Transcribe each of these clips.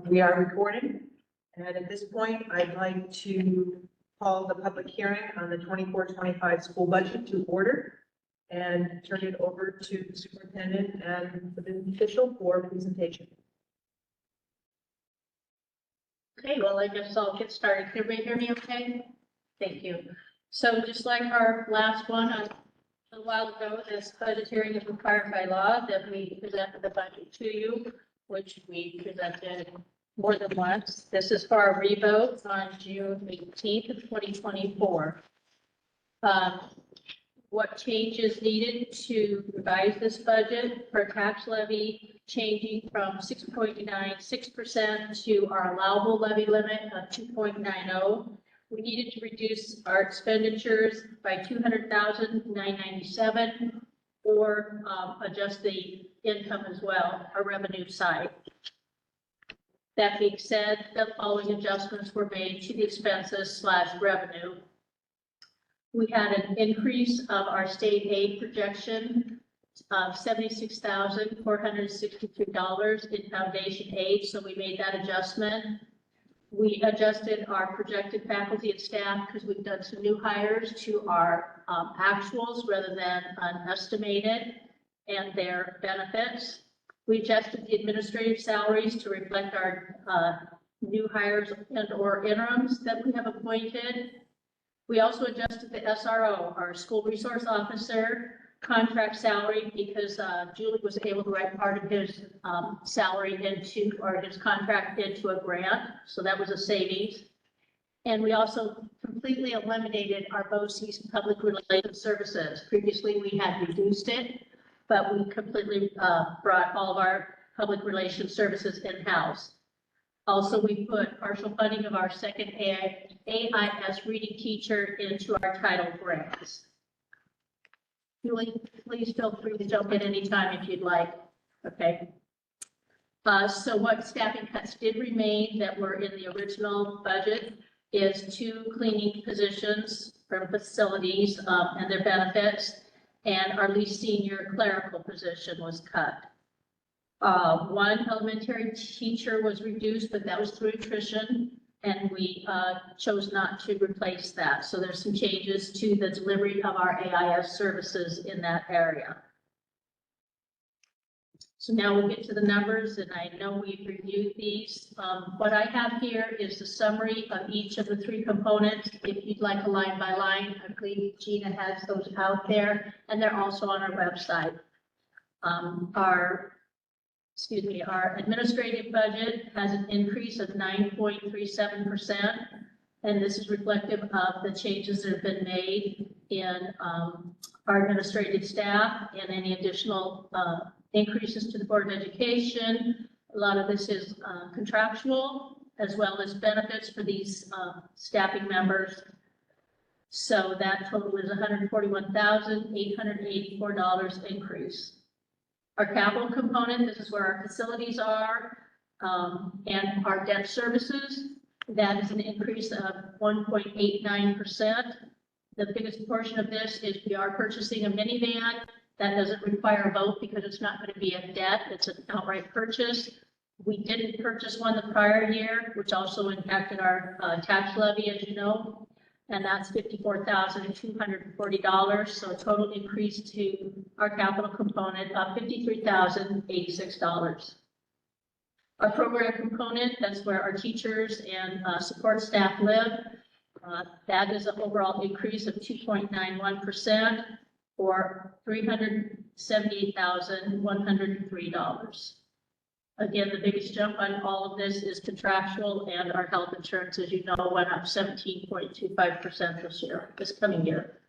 We are recording, and at this point, I'd like to call the public hearing on the 24-25 school budget to order and turn it over to the superintendent and the business official for presentation. Okay, well, I guess I'll get started. Can everybody hear me okay? Thank you. So just like our last one a while ago, this budget hearing is required by law that we present the budget to you, which we presented more than once. This is for our revote on June 18th of 2024. What changes needed to revise this budget for tax levy changing from 6.96% to our allowable levy limit of 2.90. We needed to reduce our expenditures by $200,997 or adjust the income as well, our revenue side. That being said, the following adjustments were made to the expenses / revenue. We had an increase of our state aid projection of $76,463 in foundation aid, so we made that adjustment. We adjusted our projected faculty and staff because we've done some new hires to our actuals rather than unestimated and their benefits. We adjusted the administrative salaries to reflect our new hires and or interims that we have appointed. We also adjusted the SRO, our school resource officer, contract salary because Julie was able to write part of his salary into, or his contract into a grant. So that was a savings. And we also completely eliminated our BOCES public relations services. Previously, we had reduced it, but we completely brought all of our public relations services in-house. Also, we put partial funding of our second AIS reading teacher into our title grants. Julie, please feel free to jump in anytime if you'd like. Okay. So what staffing cuts did remain that were in the original budget is 2 cleaning positions from facilities and their benefits, and our least senior clerical position was cut. 1 elementary teacher was reduced, but that was through attrition, and we chose not to replace that. So there's some changes to the delivery of our AIS services in that area. So now we'll get to the numbers, and I know we've reviewed these. What I have here is the summary of each of the 3 components. If you'd like a line by line, I believe Gina has those out there, and they're also on our website. Our administrative budget has an increase of 9.37%, and this is reflective of the changes that have been made in our administrative staff and any additional increases to the Board of Education. A lot of this is contractual, as well as benefits for these staffing members. So that total is $141,884 increase. Our capital component, this is where our facilities are, and our debt services, that is an increase of 1.89%. The biggest portion of this is we are purchasing a minivan. That doesn't require a vote because it's not going to be a debt, it's an outright purchase. We didn't purchase one the prior year, which also impacted our tax levy, as you know, and that's $54,240. So a total increase to our capital component of $53,086. Our program component, that's where our teachers and support staff live. That is an overall increase of 2.91% or $378,103. Again, the biggest jump on all of this is contractual, and our health insurance, as you know, went up 17.25% this coming year.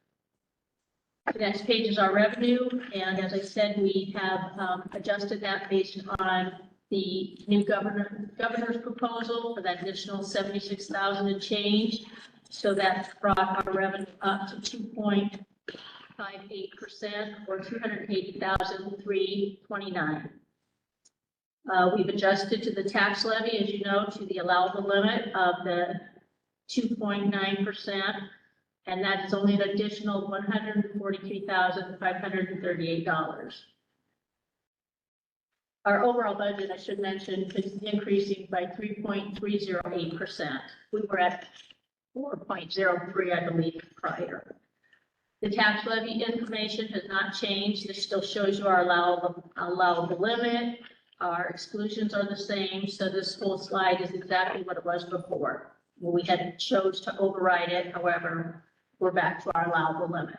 The next page is our revenue, and as I said, we have adjusted that based on the new governor's proposal for that additional 76,000 and change. So that brought our revenue up to 2.58% or $280,329. We've adjusted to the tax levy, as you know, to the allowable limit of the 2.9%, and that is only an additional $143,538. Our overall budget, I should mention, is increasing by 3.308%. We were at 4.03, I believe, prior. The tax levy information has not changed. This still shows you our allowable limit. Our exclusions are the same, so this whole slide is exactly what it was before. We had chose to override it, however, we're back to our allowable limit.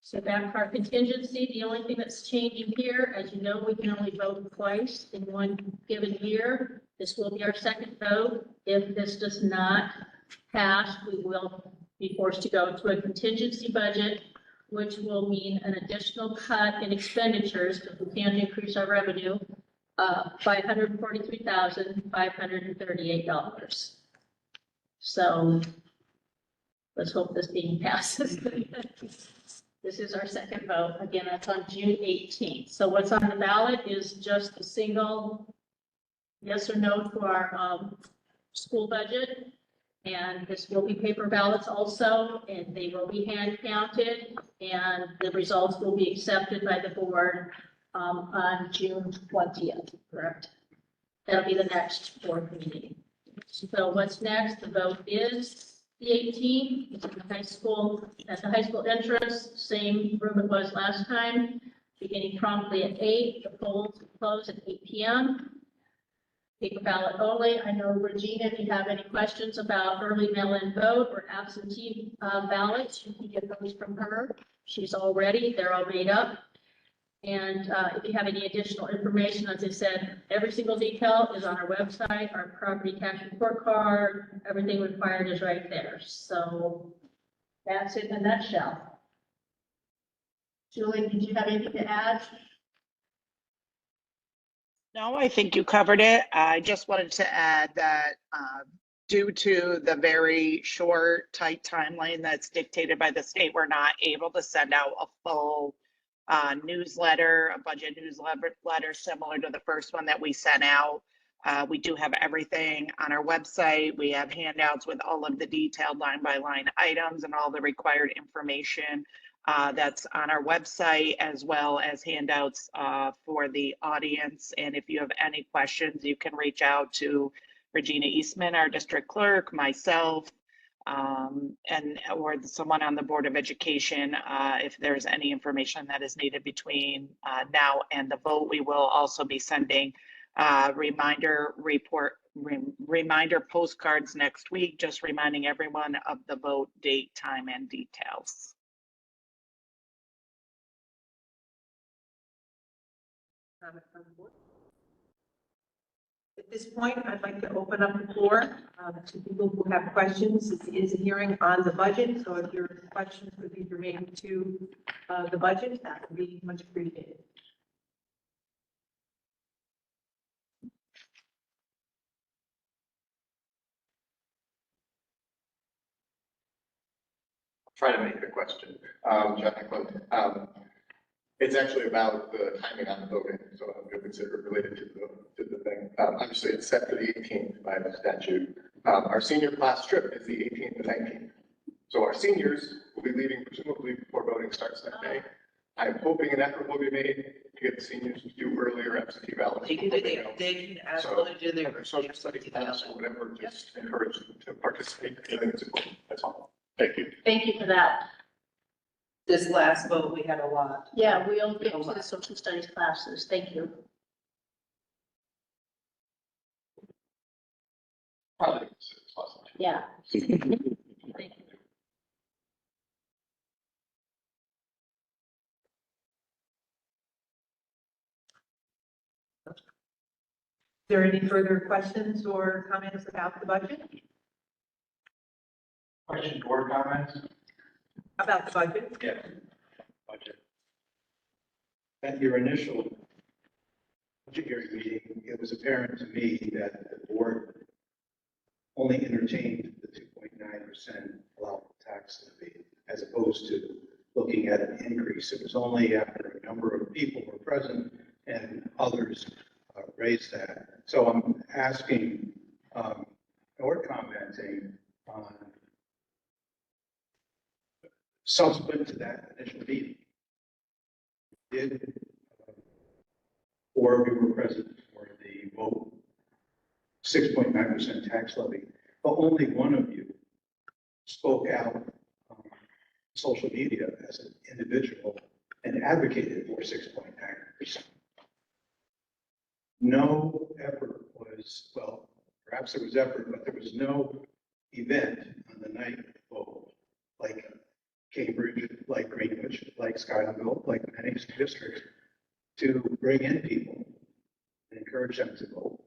So back to our contingency, the only thing that's changing here, as you know, we can only vote twice in one given year. This will be our second vote. If this does not pass, we will be forced to go to a contingency budget, which will mean an additional cut in expenditures because we can't increase our revenue by $143,538. So let's hope this being passes. This is our second vote. Again, that's on June 18th. So what's on the ballot is just a single yes or no to our school budget. And this will be paper ballots also, and they will be hand counted, and the results will be accepted by the board on June 20th, correct? That'll be the next board meeting. So what's next? The vote is the 18th. It's at the high school, at the high school entrance, same room it was last time, beginning promptly at 8. The polls close at 8 p.m. Paper ballot only. I know, Regina, if you have any questions about early mail-in vote or absentee ballots, you can get those from her. She's all ready. They're all made up. And if you have any additional information, as I said, every single detail is on our website, our property tax report card, everything required is right there. So that's it in a nutshell. Julie, did you have anything to add? No, I think you covered it. I just wanted to add that due to the very short, tight timeline that's dictated by the state, we're not able to send out a full newsletter, a budget newsletter similar to the first one that we sent out. We do have everything on our website. We have handouts with all of the detailed line by line items and all the required information that's on our website, as well as handouts for the audience. And if you have any questions, you can reach out to Regina Eastman, our district clerk, myself, or someone on the Board of Education if there's any information that is needed between now and the vote. We will also be sending reminder postcards next week, just reminding everyone of the vote date, time, and details. At this point, I'd like to open up the floor to people who have questions. This is a hearing on the budget, so if your questions would be germane to the budget, that would be much appreciated. Try to make it a question. John Eklund. It's actually about the timing on the voting, so I'm going to consider it related to the thing. Obviously, it's set for the 18th by the statute. Our senior class trip is the 18th and 19th. So our seniors will be leaving presumably before voting starts that day. I'm hoping an effort will be made to get the seniors to do earlier absentee ballots. They can absolutely do their. Social studies class or whatever, just encourage them to participate. I think it's important. That's all. Thank you. Thank you for that. This last vote, we had a lot. Yeah, we'll get to the social studies classes. Thank you. Probably. It's awesome. Yeah. Thank you. Is there any further questions or comments about the budget? Question, board comments? About the budget? Yes. Budget. At your initial budget hearing meeting, it was apparent to me that the board only entertained the 2.9% allowable tax levy as opposed to looking at an increase. It was only after a number of people were present and others raised that. So I'm asking or commenting on subsequent to that initial meeting, did 4 of you were present for the vote, 6.9% tax levy, but only one of you spoke out on social media as an individual and advocated for 6.9%. No effort was, well, perhaps there was effort, but there was no event on the night of the vote, like Cambridge, like Greenwich, like Schuylerville, like many districts, to bring in people and encourage them to vote.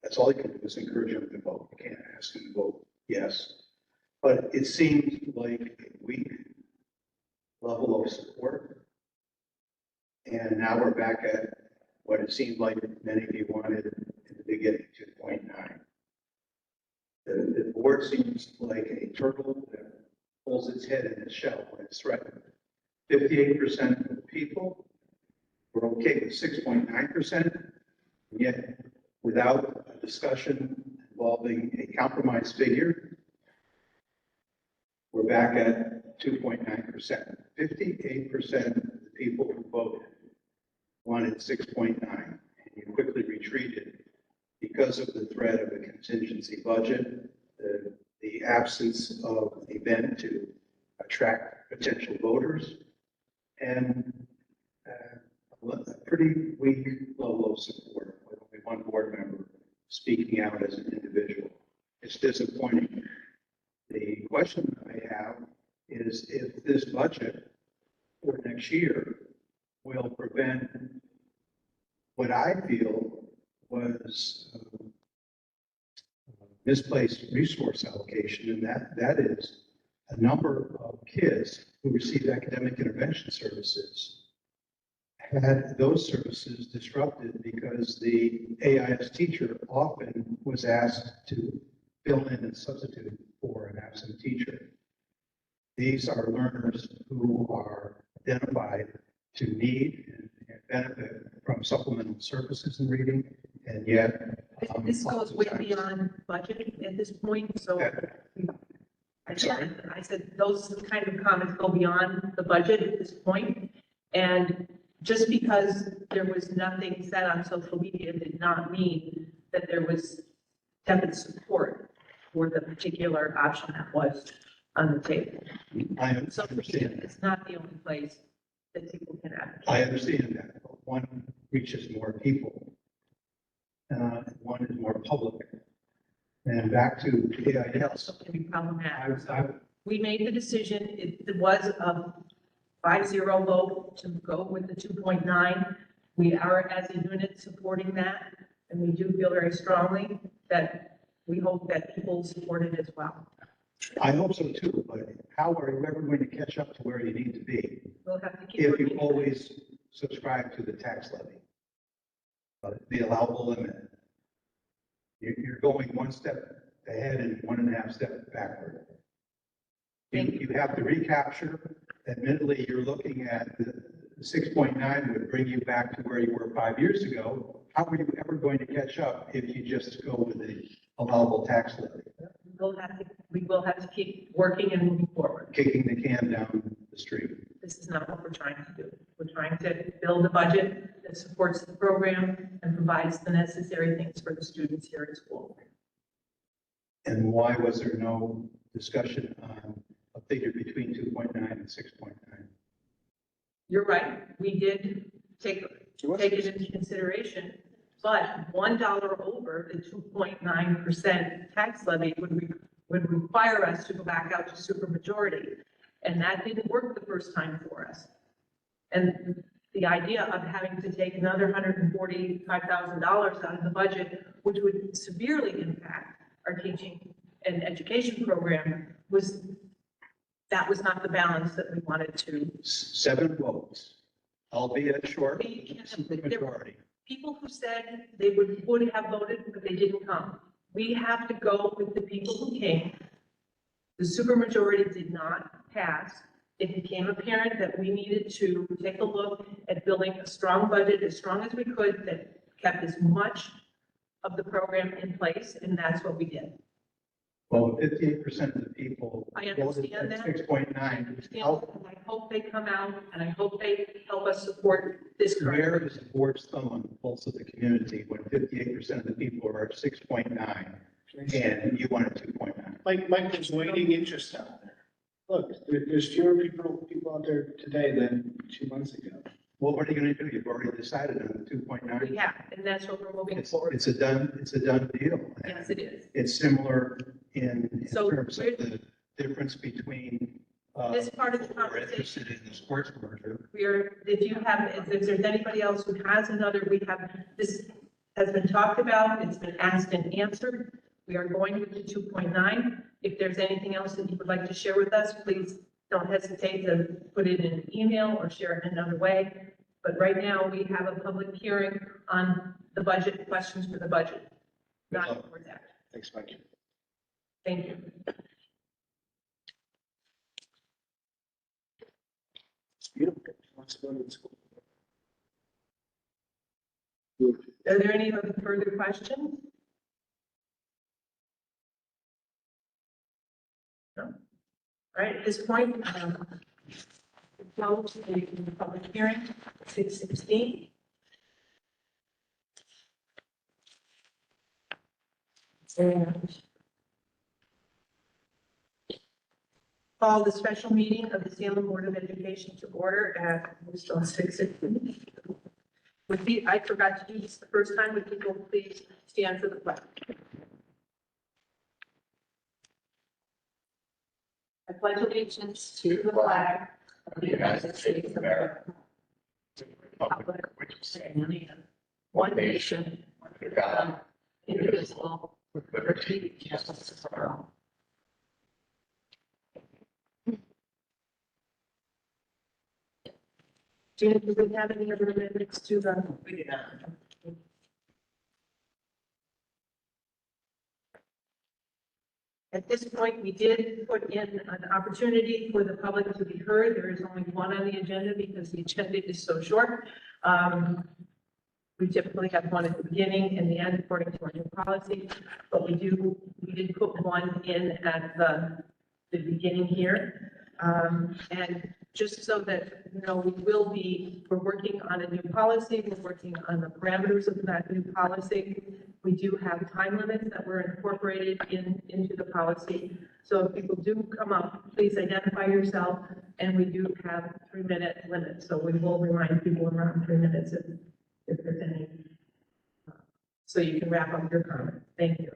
That's all you can do is encourage them to vote. You can't ask them to vote yes. But it seemed like a weak level of support. And now we're back at what it seemed like many of you wanted in the beginning, 2.9. The board seems like a turtle that pulls its head in its shell when it's threatened. 58% of the people were okay with 6.9%, yet without a discussion involving a compromise figure, we're back at 2.9%. 58% of the people who voted wanted 6.9, and you quickly retreated because of the threat of a contingency budget, the absence of an event to attract potential voters, and a pretty weak level of support with only one board member speaking out as an individual. It's disappointing. The question I have is if this budget for next year will prevent what I feel was misplaced resource allocation, and that is a number of kids who received academic intervention services had those services disrupted because the AIS teacher often was asked to fill in and substitute for an absent teacher. These are learners who are identified to need and benefit from supplemental services in reading, and yet. This goes way beyond budget at this point, so. I'm sorry? I said those kind of comments go beyond the budget at this point, and just because there was nothing said on social media did not mean that there was definite support for the particular option that was on the table. I Social understand. media is not the only place that people can advocate. I understand that, but one reaches more people. One is more public. And back to It AIS. also can be problematic. I- We made the decision, it was a 5-0 vote to go with the 2.9. We are as a unit supporting that, and we do feel very strongly that we hope that people support it as well. I hope so too, but how are you ever going to catch up to where you need to be We'll have to keep if working. you always subscribe to the tax levy? The allowable limit. You're going one step ahead and 1.5 steps backward. You have to recapture. Admittedly, you're looking at the 6.9 would bring you back to where you were 5 years ago. How are you ever going to catch up if you just go with the allowable tax levy? We will have to keep working and moving forward. Kicking the can down the street. This is not what we're trying to do. We're trying to build a budget that supports the program and provides the necessary things for the students here at school. And why was there no discussion on a figure between 2.9 and 6.9? You're right, we did take it into consideration, but $1 over the 2.9% tax levy would require us to go back out to supermajority. And that didn't work the first time for us. And the idea of having to take another $145,000 out of the budget, which would severely impact our teaching and education program, that was not the balance that we wanted to. 7 votes, albeit short, We can't- supermajority. People who said they would have voted, but they didn't come. We have to go with the people who came. The supermajority did not pass. It became apparent that we needed to take a look at building a strong budget, as strong as we could, that kept as much of the program in place, and that's what we did. Well, 58% of the people. I understand that. 6.9. And I hope they come out and I hope they help us support this Where current. is the board's thumb on the pulse of the community when 58% of the people are at 6.9 and you want a 2.9? Mike, there's waning interest out there. Look, there's fewer people out there today than 2 months ago. What are you going to do? You've already decided on the 2.9. Yeah, and that's what we're moving It's forward. a done deal. Yes, it is. It's similar in So terms of the difference between. This part of the We're conversation, interested in the sports merger. if there's anybody else who has another, this has been talked about, it's been asked and answered. We are going with the 2.9. If there's anything else that you would like to share with us, please don't hesitate to put it in an email or share it in another way. But right now, we have a public hearing on the budget, questions for the budget, not for that. Thanks, Mike. Thank you. It's beautiful. Wants to go to school. Are there any other further questions? No. All right, at this point, close the public hearing, 6:16. And call the special meeting of the Salem Board of Education to order at, still 6:16. I forgot to do this the first time. Would people please stand for the flag? I pledge allegiance to the flag of the United States of America, to the republic which stands one nation, under God, indivisible, with liberty and justice for all. Gina, do we have any other amendments to the? We do not. At this point, we did put in an opportunity for the public to be heard. There is only one on the agenda because the agenda is so short. We typically have one at the beginning and the end according to our new policy, but we did put one in at the beginning here. And just so that, you know, we're working on a new policy, we're working on the parameters of that new policy. We do have time limits that were incorporated into the policy. So if people do come up, please identify yourself, and we do have 3-minute limits. So we will remind people around 3 minutes if there's any. So you can wrap up your comment. Thank you.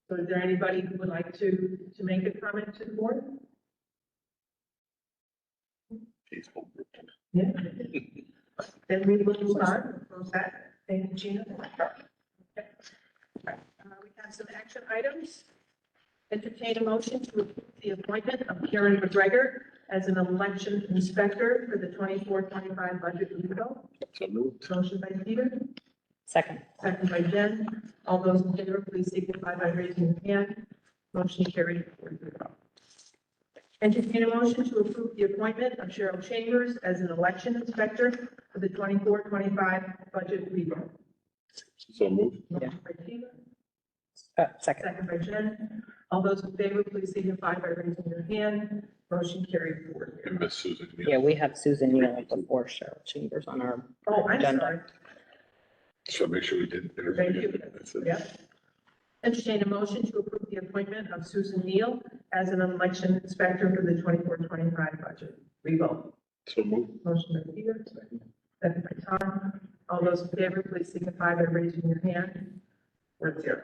So is there anybody who would like to make a comment to the board? Yeah. Then we will move on. Thank you, Gina. Okay. We have some action items. Entertain a motion to approve the appointment of Karen McGregor as an election inspector for the 24-25 budget window. So moved. Motion by Peter, Second. second by Jen. All those in favor, please signify by raising your hand. Motion carried 4-0. Entertain a motion to approve the appointment of Cheryl Chambers as an election inspector for the 24-25 budget revote. So moved. Motion by Peter, Second. second by Jen. All those in favor, please signify by raising your hand. Motion carried 4-0. And Miss Susan. Yeah, we have Susan Neal before Cheryl Chambers on our, Oh, I'm Agenda. sorry. So make sure we didn't Thank you. That's it. Yep. Entertain a motion to approve the appointment of Susan Neal as an election inspector for the 24-25 budget revote. So moved. Motion by Peter, second by Tom. All those in favor, please signify by raising your hand. 4-0.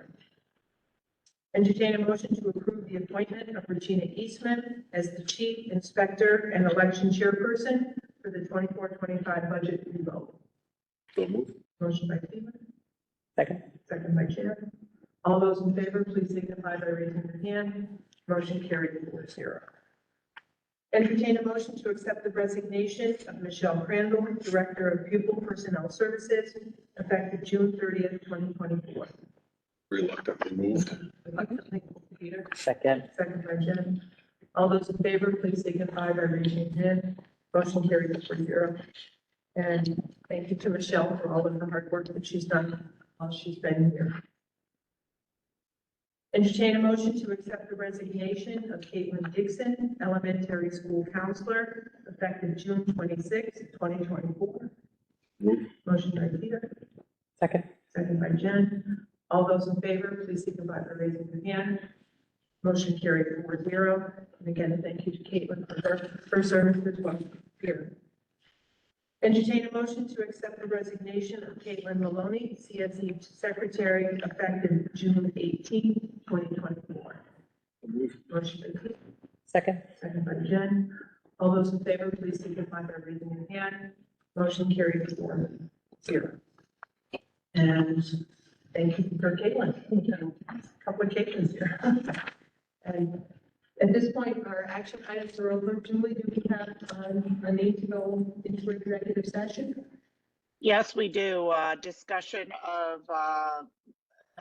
Entertain a motion to approve the appointment of Regina Eastman as the chief inspector and election chairperson for the 24-25 budget revote. So moved. Motion by Peter, second. second by Chair. All those in favor, please signify by raising your hand. Motion carried 4-0. Entertain a motion to accept the resignation of Michelle Crandall, Director of Pupil Personnel Services, effective June 30th, 2024. Reluctantly moved. Peter, Second. second by Jen. All those in favor, please signify by raising your hand. Motion carried 4-0. And thank you to Michelle for all of the hard work that she's done while she's been here. Entertain a motion to accept the resignation of Caitlin Dixon, elementary school counselor, effective June 26, 2024. Motion by Peter, Second. second by Jen. All those in favor, please signify by raising your hand. Motion carried 4-0. And again, thank you to Caitlin for her service as well here. Entertain a motion to accept the resignation of Caitlin Maloney, CSE Secretary, effective June 18, 2024. Motion by Peter, Second. second by Jen. All those in favor, please signify by raising your hand. Motion carried 4-0. And thank you for Caitlin. A couple of Caitlins here. And at this point, our action items are over. Julie, do we have a need to go into executive session? Yes, we do. Discussion of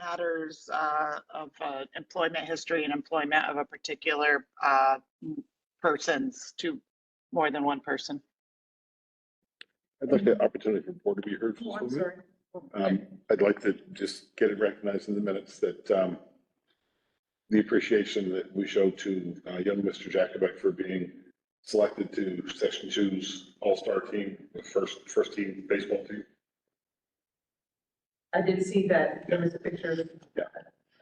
matters of employment history and employment of a particular persons to more than one person. I'd like the opportunity for the board to be heard. Oh, I'm sorry. I'd like to just get it recognized in the minutes that the appreciation that we show to young Mr. Jacobek for being selected to Section 2's All-Star team, the first team baseball team. I did see that there was a picture of Yeah.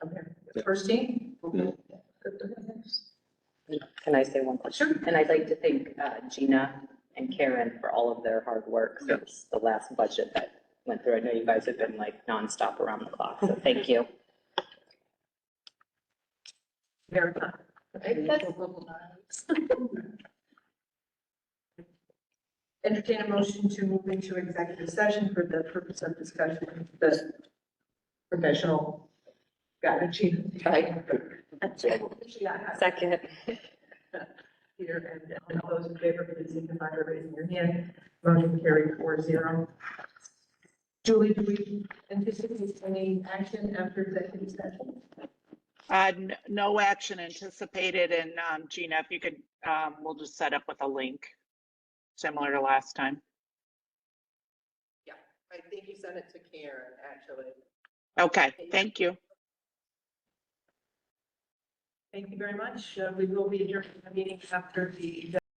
him. The first team? Mhm. Can I say one question? Sure. And I'd like to thank Gina and Karen for all of their hard work since the last budget that went through. I know you guys have been like nonstop around the clock, so thank you. Very fun. Entertain a motion to move into executive session for the purpose of discussion of the professional strategy. Second. Peter, and all those in favor, please signify by raising your hand. Motion carried 4-0. Julie, do we anticipate any action after executive session? No action anticipated. And Gina, if you could, we'll just set up with a link similar to last time. Yeah, I think you sent it to Karen, actually. Okay, thank you. Thank you very much. We will be adjourning the meeting after the